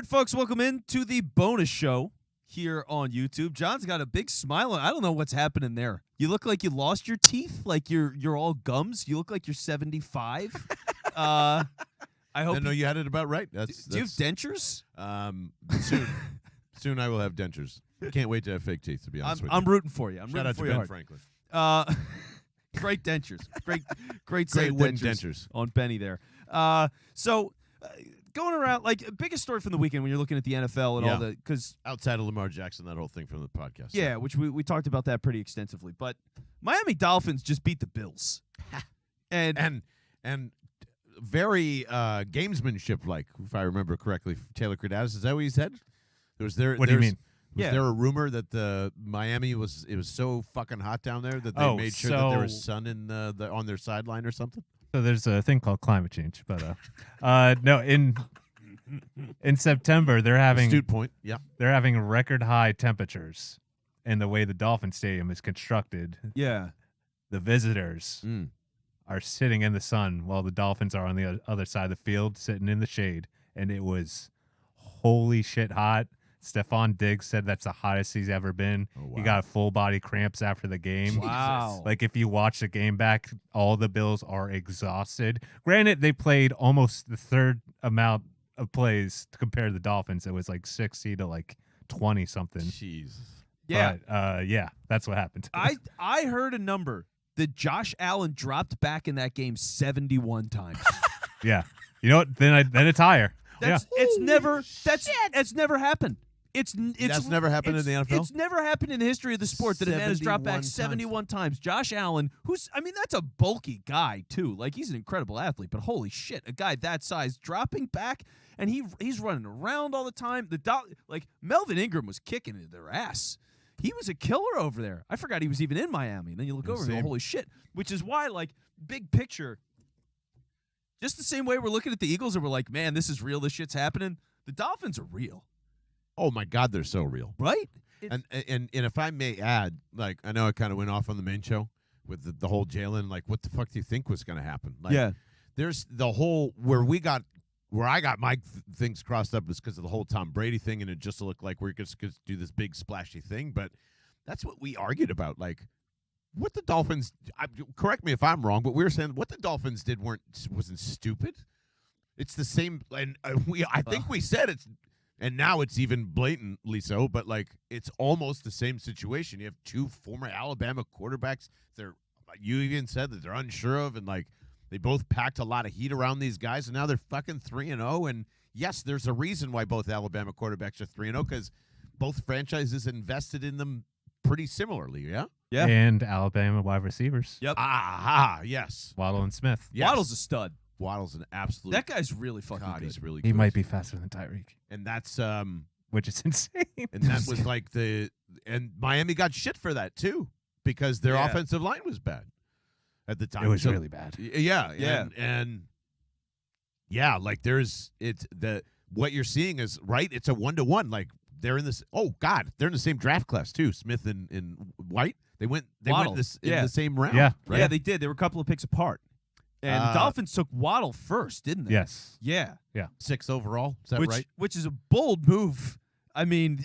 right, folks, welcome in to the bonus show here on YouTube. John's got a big smile on. I don't know what's happening there. You look like you lost your teeth, like you're all gums. You look like you're 75. I hope. No, you had it about right. Do you have dentures? Soon I will have dentures. Can't wait to have fake teeth, to be honest with you. I'm rooting for you. Shout out to Ben Franklin. Great dentures. Great wooden dentures on Benny there. Going around, like, biggest story from the weekend when you're looking at the NFL and all the, because outside of Lamar Jackson, that whole thing from the podcast. Yeah, which we talked about that pretty extensively. But Miami Dolphins just beat the Bills, and very gamesmanship, like, if I remember correctly, Taylor Credatis, is that what he said? What do you mean? Was there a rumor that the Miami was so fucking hot down there that they made sure that there was sun in on their sideline or something? So there's a thing called climate change, but no, in September they're having astute point. Yeah, they're having record high temperatures, and the way the Dolphin Stadium is constructed, the visitors are sitting in the sun while the Dolphins are on the other side of the field, sitting in the shade, and it was holy shit hot. Stephon Diggs said that's the hottest he's ever been. Oh, wow. He got full body cramps after the game. Wow. Like, if you watch the game back, all the Bills are exhausted. Granted, they played almost the third amount of plays to compare to the Dolphins. It was like 60 to like 20 something. Jesus. Yeah. But, that's what happened. I heard a number that Josh Allen dropped back in that game 71 times. Yeah. You know what? Then it's higher. It's never happened. That's never happened in the NFL? It's never happened in the history of the sport that a man has dropped back 71 times. Josh Allen, that's a bulky guy, too. Like, he's an incredible athlete, but holy shit, a guy that size dropping back, and he's running around all the time. Melvin Ingram was kicking into their ass. He was a killer over there. I forgot he was even in Miami. And then you look over and go, holy shit. Which is why, like, big picture, just the same way we're looking at the Eagles and we're like, man, this is real, this shit's happening, the Dolphins are real. Oh, my God, they're so real. Right? And if I may add, like, I know I kind of went off on the main show with the whole Jalen, like, what the fuck do you think was going to happen? Like, there's the whole, where I got my things crossed up is because of the whole Tom Brady thing, and it just looked like we're just going to do this big splashy thing, but that's what we argued about, like, what the Dolphins, correct me if I'm wrong, but we were saying what the Dolphins did wasn't stupid. It's the same, and I think we said it's, and now it's even blatantly so, but, like, it's almost the same situation. You have two former Alabama quarterbacks. You even said that they're unsure of, and, like, they both packed a lot of heat around these guys, and now they're fucking 3-0. And yes, there's a reason why both Alabama quarterbacks are 3-0, because both franchises invested in them pretty similarly. Yeah. Yeah. And Alabama wide receivers. Yep. Yes. Waddle and Smith. Yes. Waddle's a stud. Waddle's an absolute. That guy's really fucking good. He's really He good. might be faster than Tyreek. And that's which is insane. And that was like and Miami got shit for that too, because their offensive line was bad at the time. It was really bad. Yeah. And like what you're seeing is right. It's a 1-to-1. Like, they're in this. Oh God, they're in the same draft class too. Smith and White. They went in the same round. Yeah. Right? Yeah, they did. They were a couple of picks apart. And the Dolphins took Waddle first, didn't they? Yes. Yeah. 6 overall. Is that right? Which is a bold move. I mean,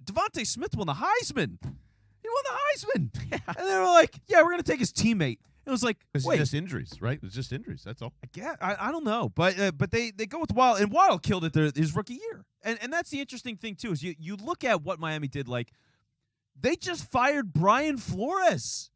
Devontae Smith won the Heisman. He won the Heisman. And they were like, yeah, we're going to take his teammate. It was like, it's wait. just injuries, right? It's just injuries. That's all. I don't know. But they go with Waddle. And Waddle killed it his rookie year. And that's the interesting thing, too, is you look at what Miami did. Like, they just fired Brian Flores.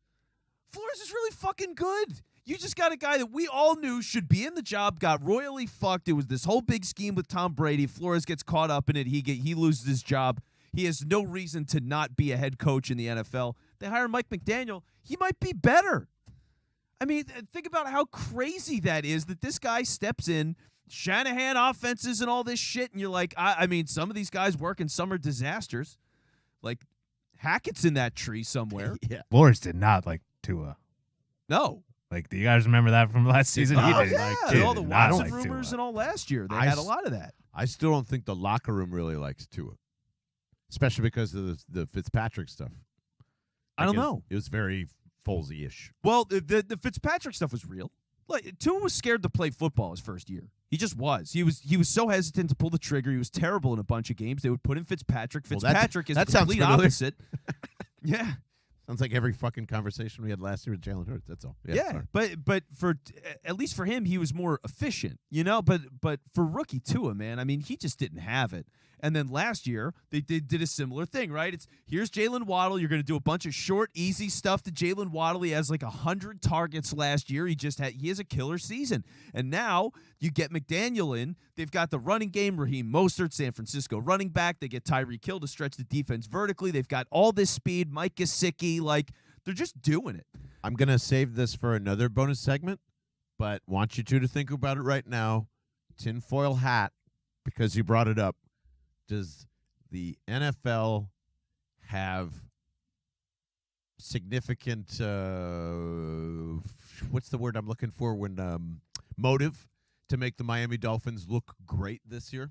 Flores is really fucking good. You just got a guy that we all knew should be in the job, got royally fucked. It was this whole big scheme with Tom Brady. Flores gets caught up in it. He loses his job. He has no reason to not be a head coach in the NFL. They hire Mike McDaniel. He might be better. I mean, think about how crazy that is, that this guy steps in, Shanahan offenses and all this shit, and you're like, I mean, some of these guys work and some are disasters. Like, Hackett's in that tree somewhere. Yeah. Flores did not like Tua. No. Like, do you guys remember that from last season? Oh, he did. yeah. Like, all the Watson rumors and all last year. They had a lot of that. I still don't think the locker room really likes Tua, especially because of the Fitzpatrick stuff. I don't know. It was very Folesy-ish. Well, the Fitzpatrick stuff was real. Like, Tua was scared to play football his first year. He just was. He was so hesitant to pull the trigger. He was terrible in a bunch of games. They would put in Fitzpatrick. Fitzpatrick is the complete opposite. Yeah. Sounds like every fucking conversation we had last year with Jalen Hurts. That's all. Yeah, but for at least for him, he was more efficient, you know. But for rookie Tua, man, I mean, he just didn't have it. And then last year, they did a similar thing, right? Here's Jalen Waddle. You're going to do a bunch of short, easy stuff to Jalen Waddle. He has like 100 targets last year. He has a killer season. And now you get McDaniel in. They've got the running game, Raheem Mostert, San Francisco running back. They get Tyreek Hill to stretch the defense vertically. They've got all this speed, Mike Gesicki. Like, they're just doing it. I'm going to save this for another bonus segment, but want you two to think about it right now. Tinfoil hat, because you brought it up. Does the NFL have significant, what's the word I'm looking for, when motive to make the Miami Dolphins look great this year?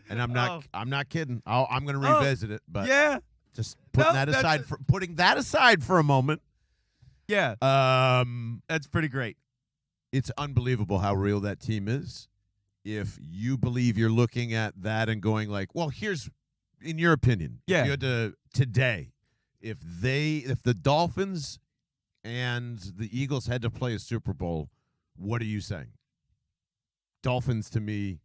And I'm not kidding. I'm going to revisit it, but yeah, just putting that aside for a moment. Yeah, that's pretty great. It's unbelievable how real that team is. If you believe you're looking at that and going like, well, here's, in your opinion, if you had to today, if the Dolphins and the Eagles had to play a Super Bowl, what are you saying? Dolphins to me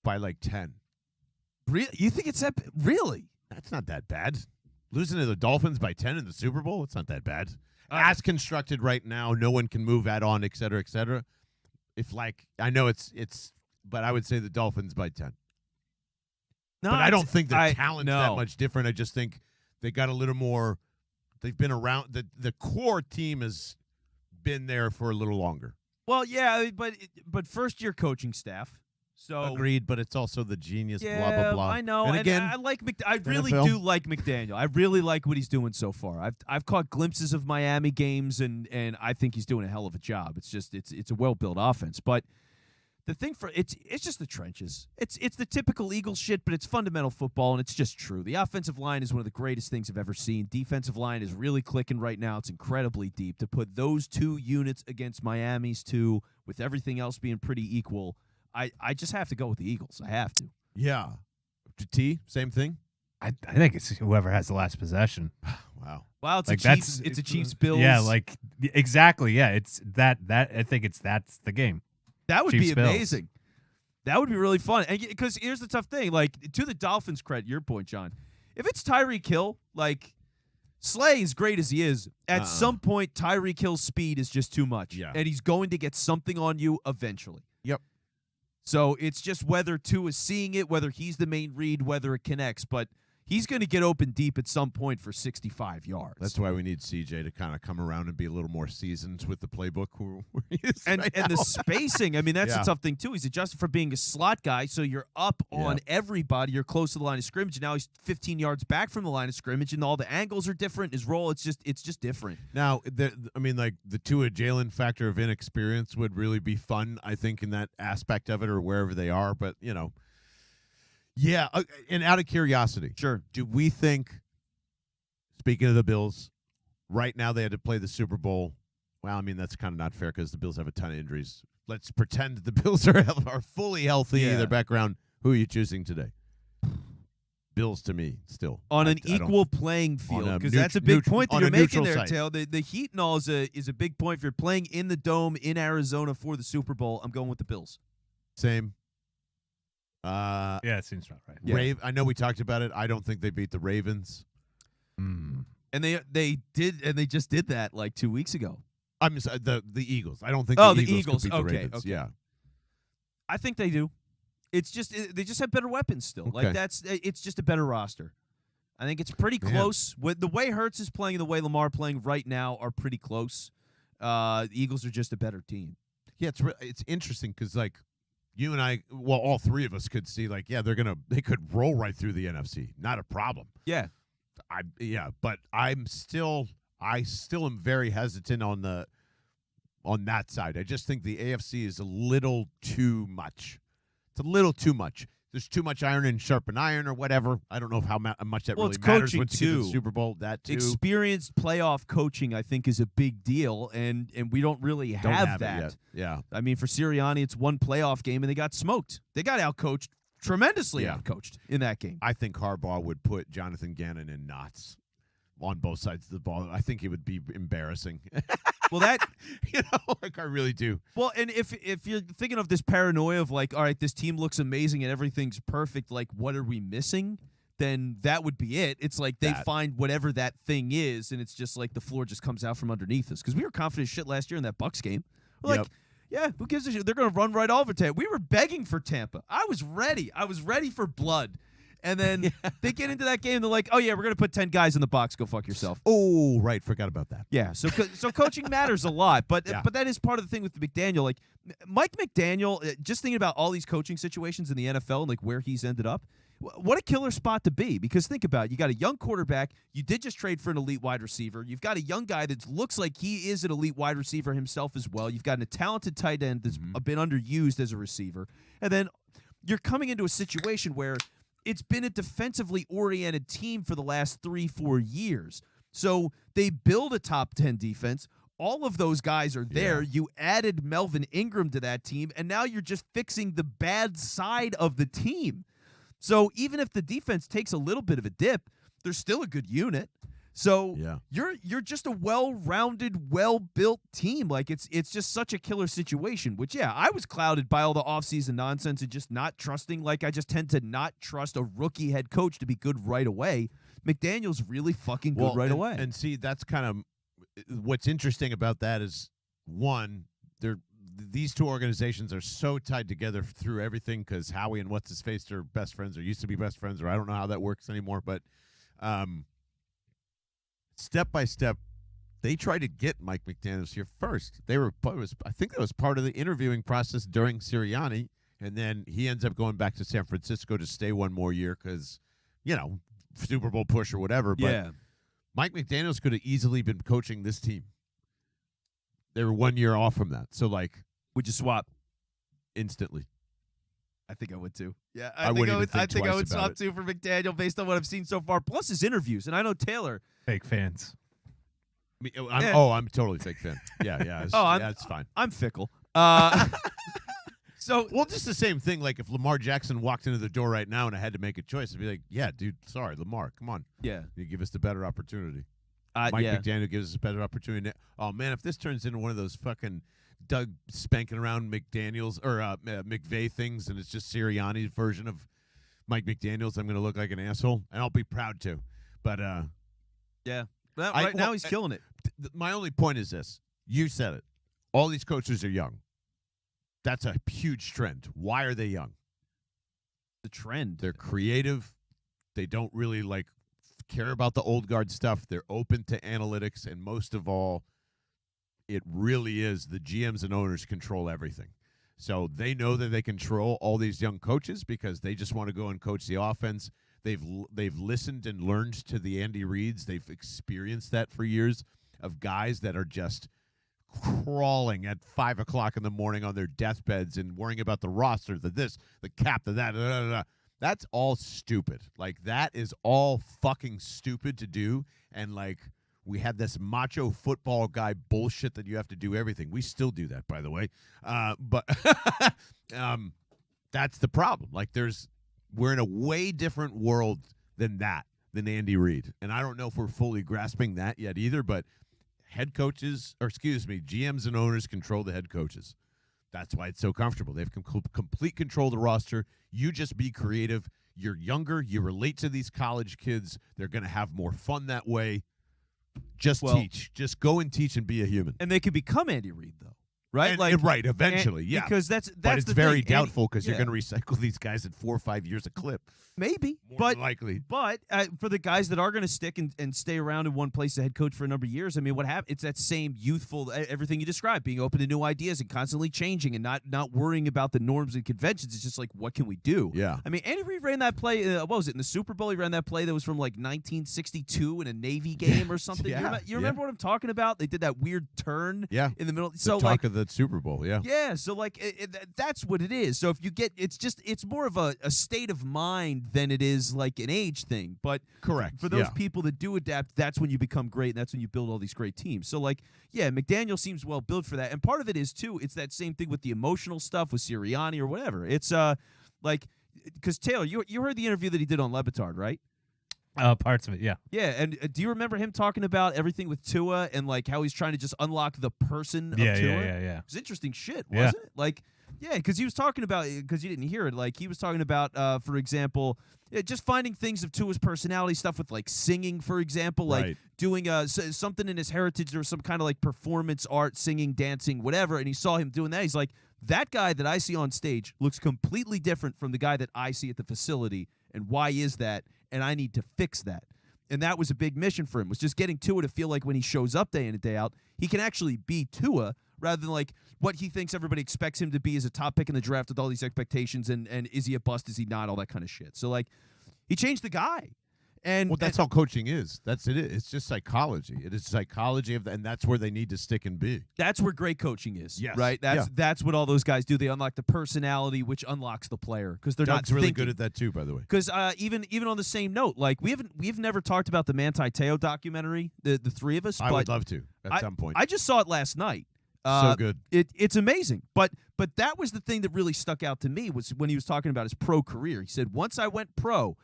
by like 10. Really? You think it's that? Really? That's not that bad. Losing to the Dolphins by 10 in the Super Bowl, it's not that bad. As constructed right now, no one can move that on, et cetera, et cetera. If like, I know it's, but I would say the Dolphins by 10. No, but I don't think the talent's that much different. I just think they got a little more. They've been around. The core team has been there for a little longer. Well, yeah, but first year coaching staff. So agreed, but it's also the genius. Yeah, blah blah blah. I know, and again, I really do like McDaniel. I really like what he's doing so far. I've caught glimpses of Miami games, and I think he's doing a hell of a job. It's just it's a well built offense, but the thing it's just the trenches. It's the typical Eagles shit, but it's fundamental football, and it's just true. The offensive line is one of the greatest things I've ever seen. Defensive line is really clicking right now. It's incredibly deep. To put those two units against Miami's two, with everything else being pretty equal, I just have to go with the Eagles. I have to. Yeah. T, same thing? I think it's whoever has the last possession. Wow. Well, it's like a Chiefs Bills. Yeah, like exactly. Yeah, it's that I think that's the game. That would Chiefs, be amazing. Bills. That would be really fun. And because here's the tough thing, like to the Dolphins' credit, your point, John. If it's Tyreek Hill, like Slay, as great as he is, at some point Tyreek Hill's speed is just too much. Yeah. And he's going to get something on you eventually. Yep. So it's just whether Tua is seeing it, whether he's the main read, whether it connects. But he's going to get open deep at some point for 65 yards. That's why we need CJ to kind of come around and be a little more seasoned with the playbook where he is and right now. The spacing. I mean, that's a tough thing, too. He's adjusted for being a slot guy, so you're up on everybody. You're close to the line of scrimmage. Now he's 15 yards back from the line of scrimmage, and all the angles are different. His role, it's just different. Now, like the Tua Jalen factor of inexperience would really be fun, I think, in that aspect of it or wherever they are. But, you know. Yeah, and out of curiosity, sure. Do we think, speaking of the Bills, right now they had to play the Super Bowl? Well, I mean, that's kind of not fair because the Bills have a ton of injuries. Let's pretend the Bills are fully healthy, their background. Who are you choosing today? Bills to me, still. On an equal playing field, because that's a big point that you're making there, Tail. The Heat and all is a big point. If you're playing in the Dome in Arizona for the Super Bowl, I'm going with the Bills. Same. Yeah, it seems about right. Yeah. I know we talked about it. I don't think they beat the Ravens. And they did, and they just did that like 2 weeks ago. I'm sorry, the Eagles. I don't think the Eagles could beat the Ravens. Okay. Yeah, I think they do. It's just they just have better weapons still. Okay. Like it's just a better roster. I think it's pretty close. With the way Hurts is playing and the way Lamar playing right now are pretty close. The Eagles are just a better team. Yeah, it's interesting because like. You and I, well, all three of us could see, like, they could roll right through the NFC, not a problem. Yeah, but I still am very hesitant on that side. I just think the AFC is a little too much. It's a little too much. there's too much iron in sharpen iron or whatever. I don't know how much that really it's matters coaching with the too. Super Bowl. That too. Experienced playoff coaching, I think, is a big deal, and we don't really have that. It yet. Yeah. I mean, for Sirianni, it's one playoff game, and they got smoked. They got outcoached, tremendously outcoached in that game. I think Harbaugh would put Jonathan Gannon in knots on both sides of the ball. I think it would be embarrassing. Well, that like I really do. Well, and if you're thinking of this paranoia of like, all right, this team looks amazing and everything's perfect, like what are we missing? Then that would be it. It's like they find whatever that thing is, and it's just like the floor just comes out from underneath us. Because we were confident as shit last year in that Bucs game. We're like, yeah, who gives a shit? They're going to run right over Tampa. We were begging for Tampa. I was ready. I was ready for blood. And then they get into that game. They're like, "Oh yeah, we're gonna put 10 guys in the box. Go fuck yourself." Oh right, forgot about that. Yeah. So coaching matters a lot, but that is part of the thing with McDaniel. Like Mike McDaniel, just thinking about all these coaching situations in the NFL and like where he's ended up. What a killer spot to be, because think about it. You got a young quarterback. You did just trade for an elite wide receiver. You've got a young guy that looks like he is an elite wide receiver himself as well. You've got a talented tight end that's been underused as a receiver, and then you're coming into a situation where it's been a defensively oriented team for the last 3-4 years. So they build a top 10 defense. All of those guys are there. You added Melvin Ingram to that team, and now you're just fixing the bad side of the team. So even if the defense takes a little bit of a dip, they're still a good unit. So you're just a well-rounded, well-built team. Like it's just such a killer situation, which I was clouded by all the offseason nonsense and just not trusting. Like I just tend to not trust a rookie head coach to be good right away. McDaniel's really fucking good right away. And see, that's kind of what's interesting about that is, one, these two organizations are so tied together through everything because Howie and what's-his-face are best friends, or used to be best friends, or I don't know how that works anymore, but step by step, they tried to get Mike McDaniels here first. I think that was part of the interviewing process during Sirianni, and then he ends up going back to San Francisco to stay one more year because, Super Bowl push or whatever. But Mike McDaniels could have easily been coaching this team. They were 1 year off from that. So, would you swap instantly? I think I would too. Yeah, I think I would swap too for McDaniel based on what I've seen so far. Plus his interviews, and I know Taylor. Fake fans. I'm totally fake fan. Yeah. It's fine. I'm fickle. So, just the same thing. Like if Lamar Jackson walked into the door right now and I had to make a choice, I'd be like, "Yeah, dude, sorry, Lamar, come on. Yeah, you give us the better opportunity." Mike McDaniel gives us a better opportunity. Oh man, if this turns into one of those fucking Doug spanking around McDaniels or McVay things, and it's just Sirianni's version of Mike McDaniels, I'm going to look like an asshole, and I'll be proud to. But right now he's killing it. My only point is this: you said it. All these coaches are young. That's a huge trend. Why are they young? The trend. They're creative. They don't really care about the old guard stuff. They're open to analytics, and most of all, it really is the GMs and owners control everything. So they know that they control all these young coaches because they just want to go and coach the offense. They've listened and learned to the Andy Reids. They've experienced that for years of guys that are just crawling at 5 o'clock in the morning on their deathbeds and worrying about the roster, the cap, that. That's all stupid. That is all fucking stupid to do. And we had this macho football guy bullshit that you have to do everything. We still do that, by the way. But that's the problem. We're in a way different world than Andy Reid. And I don't know if we're fully grasping that yet either, but GMs and owners control the head coaches. That's why it's so comfortable. They have complete control of the roster. You just be creative. You're younger. You relate to these college kids. They're going to have more fun that way. Teach. Just go and teach and be a human. And they could become Andy Reid, though. Right? Right, eventually, yeah. Because that's but it's the very thing. doubtful because you're going to recycle these guys at 4 or 5 years a clip. Maybe. More than likely. But for the guys that are going to stick and stay around in one place as head coach for a number of years, I mean, what happened? It's that same youthful, everything you described, being open to new ideas and constantly changing and not worrying about the norms and conventions. It's just what can we do? Yeah. I mean, Andy Reid ran that play, what was it, in the Super Bowl? He ran that play that was from 1962 in a Navy game or something. Yeah. You remember what I'm talking about? They did that weird turn in the middle. The talk of that Super Bowl. Yeah. Yeah. So like that's what it is. So if you get, it's more of a state of mind than it is like an age thing. But correct for those people that do adapt, that's when you become great, and that's when you build all these great teams. So like, yeah, McDaniel seems well built for that, and part of it is too. It's that same thing with the emotional stuff with Sirianni or whatever. It's like, because Taylor, you heard the interview that he did on Le Batard, right? Parts of it, yeah. Yeah, and do you remember him talking about everything with Tua and like how he's trying to just unlock the person of Tua? Yeah. It was interesting shit, wasn't it? Like, yeah, because he was talking about, because you didn't hear it, like he was talking about, for example, just finding things of Tua's personality, stuff with like singing, for example, like doing something in his heritage or some kind of like performance art, singing, dancing, whatever, and he saw him doing that. He's like, that guy that I see on stage looks completely different from the guy that I see at the facility, and why is that? And I need to fix that. And that was a big mission for him, was just getting Tua to feel like when he shows up day in and day out, he can actually be Tua rather than like what he thinks everybody expects him to be as a top pick in the draft with all these expectations and is he a bust, is he not, all that kind of shit. So like he changed the guy. And well, that's all coaching is. That's it. It's just psychology. It is psychology and that's where they need to stick and be. That's where great coaching is. Yes. Right. That's what all those guys do. They unlock the personality, which unlocks the player because they're Doug's not really thinking. good at that too, by the way. Because even on the same note, like we've never talked about the Manti Te'o documentary, the three of us. I would love to at some point. I just saw it last night. So good. It's amazing. But that was the thing that really stuck out to me was when he was talking about his pro career. He said, once I went pro,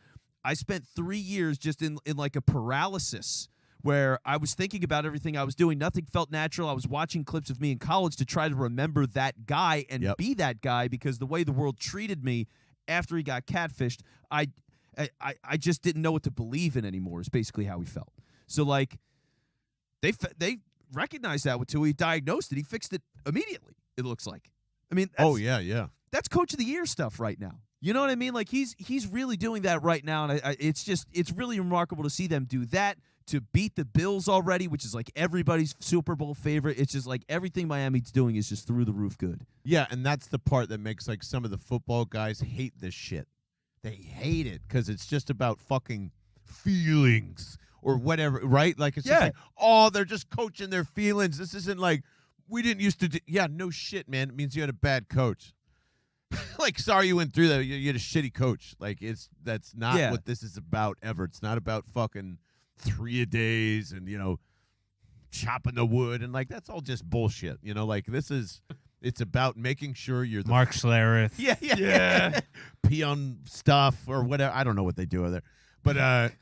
I spent 3 years just in like a paralysis where I was thinking about everything I was doing. Nothing felt natural. I was watching clips of me in college to try to remember that guy and be that guy because the way the world treated me after he got catfished, I just didn't know what to believe in anymore is basically how he felt. So, like, they recognized that with Tua. He diagnosed it. He fixed it immediately, it looks like. I mean, that's Coach of the Year stuff right now. You know what I mean? Like he's really doing that right now, and it's really remarkable to see them do that, to beat the Bills already, which is like everybody's Super Bowl favorite. It's just like everything Miami's doing is just through the roof good. Yeah, and that's the part that makes like some of the football guys hate this shit. They hate it because it's just about fucking feelings or whatever, right? Like it's just like, oh, they're just coaching their feelings. This isn't like we didn't used to do. Yeah, no shit, man. It means you had a bad coach. Like, sorry you went through that. You had a shitty coach. Like, that's not what this is about ever. It's not about fucking 3-a-days and, you know, chopping the wood. And, like, that's all just bullshit. You know, like, it's about making sure you're the Mark Schlereth. Yeah. Peon stuff or whatever. I don't know what they do over there. But,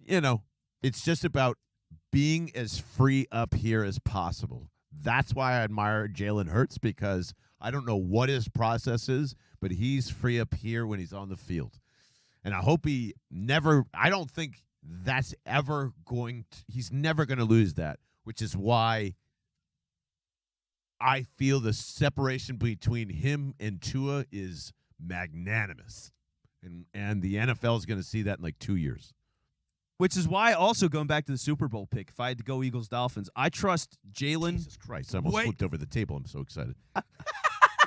you know, it's just about being as free up here as possible. That's why I admire Jalen Hurts, because I don't know what his process is, but he's free up here when he's on the field. And I hope I don't think that's ever he's never going to lose that, which is why I feel the separation between him and Tua is magnanimous. And the NFL is going to see that in like 2 years. Which is why, also going back to the Super Bowl pick, if I had to go Eagles-Dolphins, I trust Jalen. Jesus Christ, I almost flipped over the table. I'm so excited.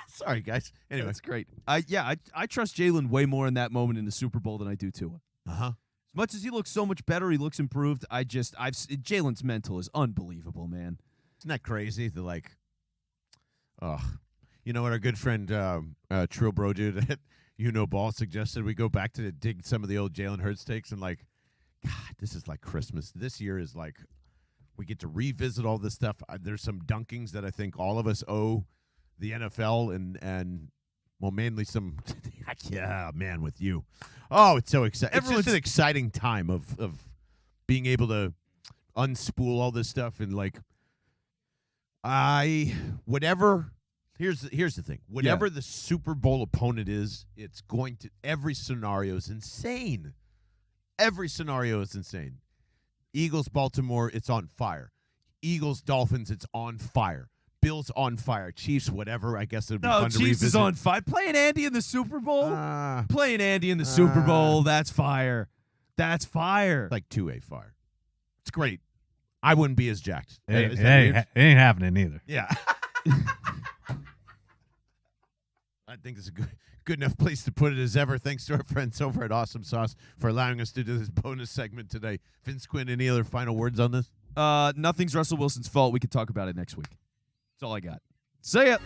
Sorry, guys. Anyway, that's great. I trust Jalen way more in that moment in the Super Bowl than I do Tua. As much as he looks so much better, he looks improved. Jalen's mental is unbelievable, man. Isn't that crazy? They're like, you know what our good friend Trill Bro dude at Ball suggested we go back to dig some of the old Jalen Hurts takes and like, God, this is like Christmas. This year is like we get to revisit all this stuff. There's some dunkings that I think all of us owe the NFL and well, mainly some man, with you. Oh, it's so exciting. It's just an exciting time of being able to unspool all this stuff and like here's the thing. Whatever the Super Bowl opponent is, it's going to every scenario is insane. Every scenario is insane. Eagles, Baltimore, it's on fire. Eagles, Dolphins, it's on fire. Bills on fire. Chiefs, whatever. I guess it'd be fun to revisit. Chiefs is on fire. Playing Andy in the Super Bowl? Playing Andy in the Super Bowl, that's fire. That's fire. Like 2A fire. It's great. I wouldn't be as jacked. It ain't happening either. Yeah. I think it's a good enough place to put it as ever. Thanks to our friends over at Awesome Sauce for allowing us to do this bonus segment today. Vince Quinn, any other final words on this? Nothing's Russell Wilson's fault. We could talk about it next week. That's all I got. See ya.